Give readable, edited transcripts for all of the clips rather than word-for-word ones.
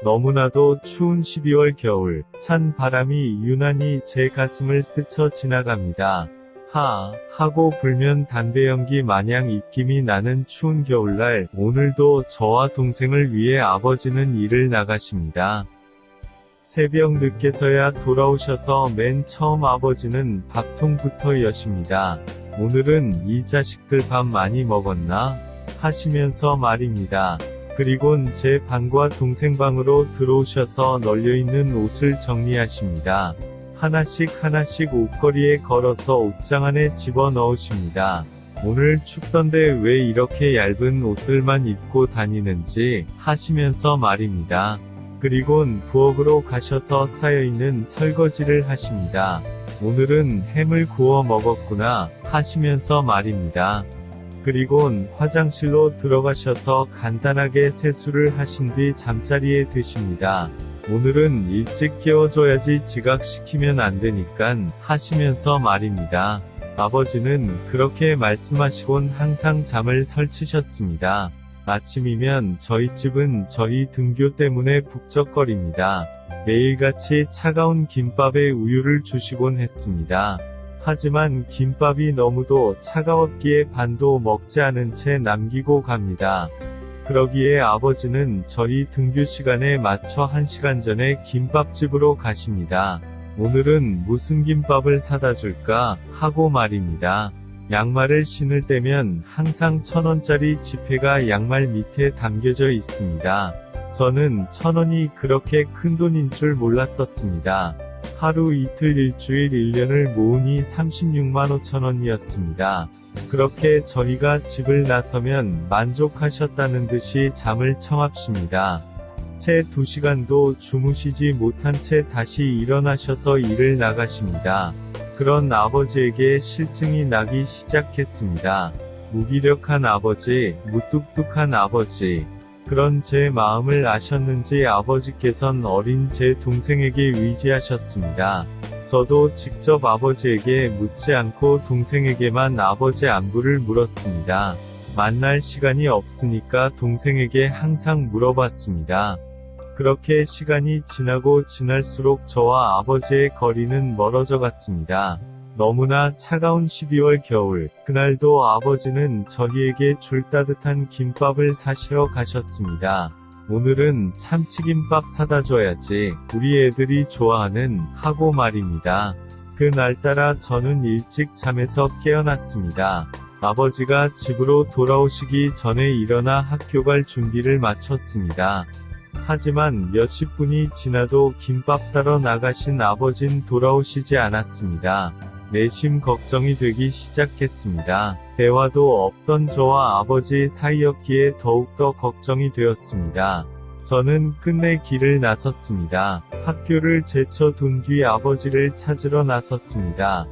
너무나도 추운 12월 겨울, 찬 바람이 유난히 제 가슴을 스쳐 지나갑니다. 하고 불면 담배 연기 마냥 입김이 나는 추운 겨울날, 오늘도 저와 동생을 위해 아버지는 일을 나가십니다. 새벽 늦게서야 돌아오셔서 맨 처음 아버지는 밥통부터 여십니다. 오늘은 이 자식들 밥 많이 먹었나? 하시면서 말입니다. 그리곤 제 방과 동생 방으로 들어오셔서 널려있는 옷을 정리하십니다. 하나씩 옷걸이에 걸어서 옷장 안에 집어넣으십니다. 오늘 춥던데 왜 이렇게 얇은 옷들만 입고 다니는지 하시면서 말입니다. 그리곤 부엌으로 가셔서 쌓여있는 설거지를 하십니다. 오늘은 햄을 구워 먹었구나 하시면서 말입니다. 그리곤 화장실로 들어가셔서 간단하게 세수를 하신 뒤 잠자리에 드십니다. 오늘은 일찍 깨워줘야지 지각시키면 안 되니깐 하시면서 말입니다. 아버지는 그렇게 말씀하시곤 항상 잠을 설치셨습니다. 아침이면 저희 집은 저희 등교 때문에 북적거립니다. 매일같이 차가운 김밥에 우유를 주시곤 했습니다. 하지만 김밥이 너무도 차가웠기에 반도 먹지 않은 채 남기고 갑니다. 그러기에 아버지는 저희 등교 시간에 맞춰 1시간 전에 김밥집으로 가십니다. 오늘은 무슨 김밥을 사다 줄까 하고 말입니다. 양말을 신을 때면 항상 1,000원짜리 지폐가 양말 밑에 담겨져 있습니다. 저는 1,000원이 그렇게 큰 돈인 줄 몰랐었습니다. 하루 이틀 일주일 1년을 모으니 36만 5천원이었습니다. 그렇게 저희가 집을 나서면 만족하셨다는 듯이 잠을 청합십니다. 채 2시간도 주무시지 못한 채 다시 일어나셔서 일을 나가십니다. 그런 아버지에게 실증이 나기 시작했습니다. 무기력한 아버지, 무뚝뚝한 아버지. 그런 제 마음을 아셨는지 아버지께선 어린 제 동생에게 의지하셨습니다. 저도 직접 아버지에게 묻지 않고 동생에게만 아버지 안부를 물었습니다. 만날 시간이 없으니까 동생에게 항상 물어봤습니다. 그렇게 시간이 지나고 지날수록 저와 아버지의 거리는 멀어져 갔습니다. 너무나 차가운 12월 겨울, 그날도 아버지는 저희에게 줄 따뜻한 김밥을 사시러 가셨습니다. 오늘은 참치김밥 사다 줘야지, 우리 애들이 좋아하는, 하고 말입니다. 그날따라 저는 일찍 잠에서 깨어났습니다. 아버지가 집으로 돌아오시기 전에 일어나 학교 갈 준비를 마쳤습니다. 하지만 몇십 분이 지나도 김밥 사러 나가신 아버진 돌아오시지 않았습니다. 내심 걱정이 되기 시작했습니다. 대화도 없던 저와 아버지 사이였기에 더욱더 걱정이 되었습니다. 저는 끝내 길을 나섰습니다. 학교를 제쳐둔 뒤 아버지를 찾으러 나섰습니다.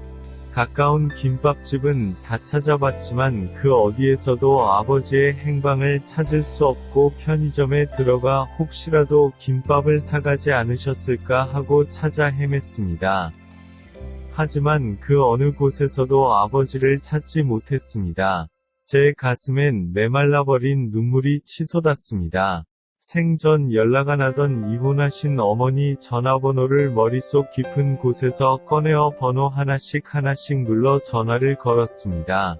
가까운 김밥집은 다 찾아봤지만 그 어디에서도 아버지의 행방을 찾을 수 없고 편의점에 들어가 혹시라도 김밥을 사가지 않으셨을까 하고 찾아 헤맸습니다. 하지만 그 어느 곳에서도 아버지를 찾지 못했습니다. 제 가슴엔 메말라버린 눈물이 치솟았습니다. 생전 연락 안 하던 이혼하신 어머니 전화번호를 머릿속 깊은 곳에서 꺼내어 번호 하나씩 눌러 전화를 걸었습니다.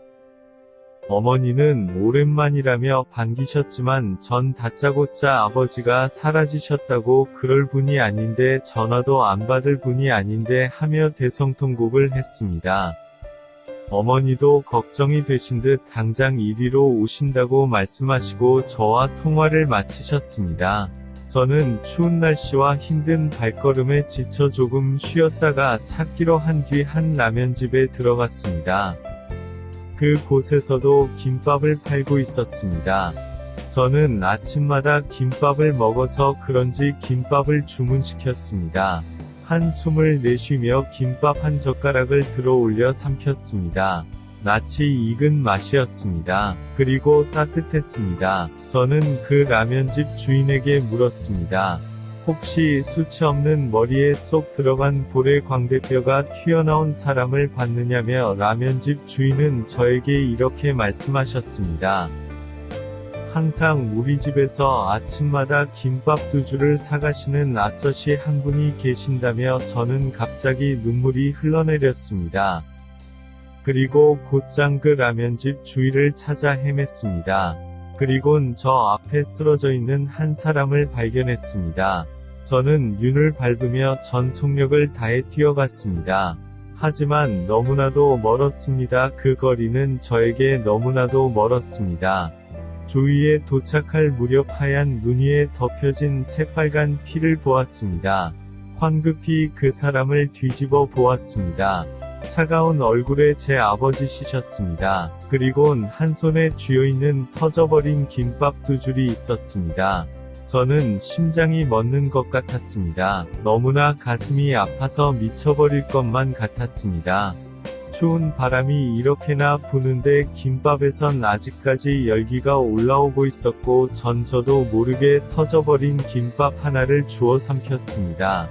어머니는 오랜만이라며 반기셨지만 전 다짜고짜 아버지가 사라지셨다고 그럴 분이 아닌데 전화도 안 받을 분이 아닌데 하며 대성통곡을 했습니다. 어머니도 걱정이 되신 듯 당장 이리로 오신다고 말씀하시고 저와 통화를 마치셨습니다. 저는 추운 날씨와 힘든 발걸음에 지쳐 조금 쉬었다가 찾기로 한 뒤 한 라면집에 들어갔습니다. 그 곳에서도 김밥을 팔고 있었습니다. 저는 아침마다 김밥을 먹어서 그런지 김밥을 주문시켰습니다. 한숨을 내쉬며 김밥 한 젓가락을 들어 올려 삼켰습니다. 낯이 익은 맛이었습니다. 그리고 따뜻했습니다. 저는 그 라면집 주인에게 물었습니다. 혹시 수치 없는 머리에 쏙 들어간 볼에 광대뼈가 튀어나온 사람을 봤느냐며 라면집 주인은 저에게 이렇게 말씀하셨습니다. 항상 우리 집에서 아침마다 김밥 2줄을 사가시는 아저씨 한 분이 계신다며 저는 갑자기 눈물이 흘러내렸습니다. 그리고 곧장 그 라면집 주위를 찾아 헤맸습니다. 그리곤 저 앞에 쓰러져 있는 한 사람을 발견했습니다. 저는 윤을 밟으며 전 속력을 다해 뛰어갔습니다. 하지만 너무나도 멀었습니다. 그 거리는 저에게 너무나도 멀었습니다. 주위에 도착할 무렵 하얀 눈 위에 덮여진 새빨간 피를 보았습니다. 황급히 그 사람을 뒤집어 보았습니다. 차가운 얼굴에 제 아버지시셨습니다. 그리곤 한 손에 쥐어있는 터져버린 김밥 2줄이 있었습니다. 저는 심장이 멎는 것 같았습니다. 너무나 가슴이 아파서 미쳐버릴 것만 같았습니다. 추운 바람이 이렇게나 부는데 김밥에선 아직까지 열기가 올라오고 있었고 전 저도 모르게 터져버린 김밥 하나를 주워 삼켰습니다.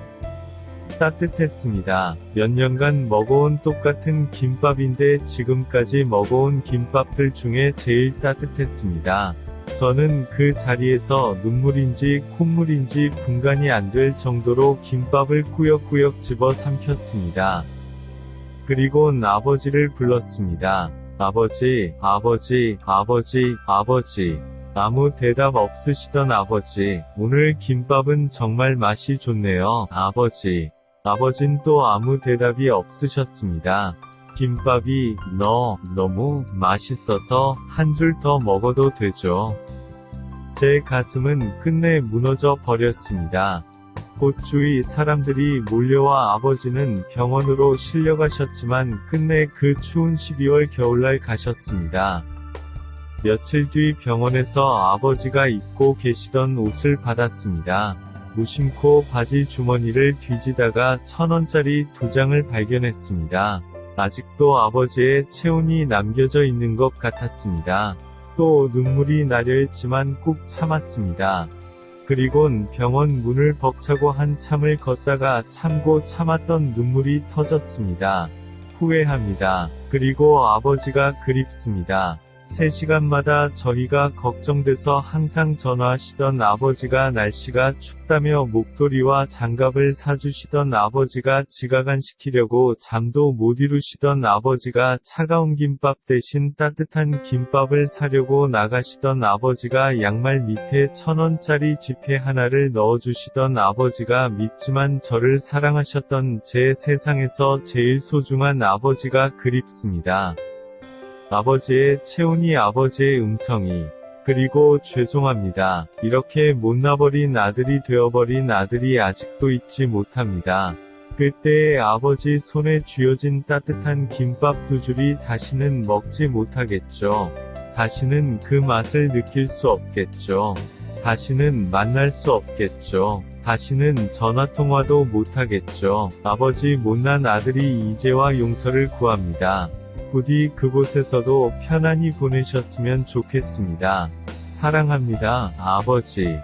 따뜻했습니다. 몇 년간 먹어온 똑같은 김밥인데 지금까지 먹어온 김밥들 중에 제일 따뜻했습니다. 저는 그 자리에서 눈물인지 콧물인지 분간이 안 될 정도로 김밥을 꾸역꾸역 집어 삼켰습니다. 그리곤 아버지를 불렀습니다. 아버지, 아버지, 아버지, 아버지. 아무 대답 없으시던 아버지, 오늘 김밥은 정말 맛이 좋네요, 아버지. 아버진 또 아무 대답이 없으셨습니다. 김밥이 너무 맛있어서 한 줄 더 먹어도 되죠. 제 가슴은 끝내 무너져 버렸습니다. 곧 주위 사람들이 몰려와 아버지는 병원으로 실려가셨지만 끝내 그 추운 12월 겨울날 가셨습니다. 며칠 뒤 병원에서 아버지가 입고 계시던 옷을 받았습니다. 무심코 바지 주머니를 뒤지다가 1,000원짜리 2장을 발견했습니다. 아직도 아버지의 체온이 남겨져 있는 것 같았습니다. 또 눈물이 나려 했지만 꾹 참았습니다. 그리곤 병원 문을 벅차고 한참을 걷다가 참고 참았던 눈물이 터졌습니다. 후회합니다. 그리고 아버지가 그립습니다. 3시간마다 저희가 걱정돼서 항상 전화하시던 아버지가, 날씨가 춥다며 목도리와 장갑을 사주시던 아버지가, 지각 안 시키려고 잠도 못 이루시던 아버지가, 차가운 김밥 대신 따뜻한 김밥을 사려고 나가시던 아버지가, 양말 밑에 1,000원짜리 지폐 하나를 넣어주시던 아버지가, 밉지만 저를 사랑하셨던 제 세상에서 제일 소중한 아버지가 그립습니다. 아버지의 체온이, 아버지의 음성이, 그리고 죄송합니다. 이렇게 못나버린 아들이 되어버린 아들이 아직도 잊지 못합니다. 그때의 아버지 손에 쥐어진 따뜻한 김밥 2줄이 다시는 먹지 못하겠죠. 다시는 그 맛을 느낄 수 없겠죠. 다시는 만날 수 없겠죠. 다시는 전화통화도 못하겠죠. 아버지 못난 아들이 이제와 용서를 구합니다. 부디 그곳에서도 편안히 보내셨으면 좋겠습니다. 사랑합니다, 아버지.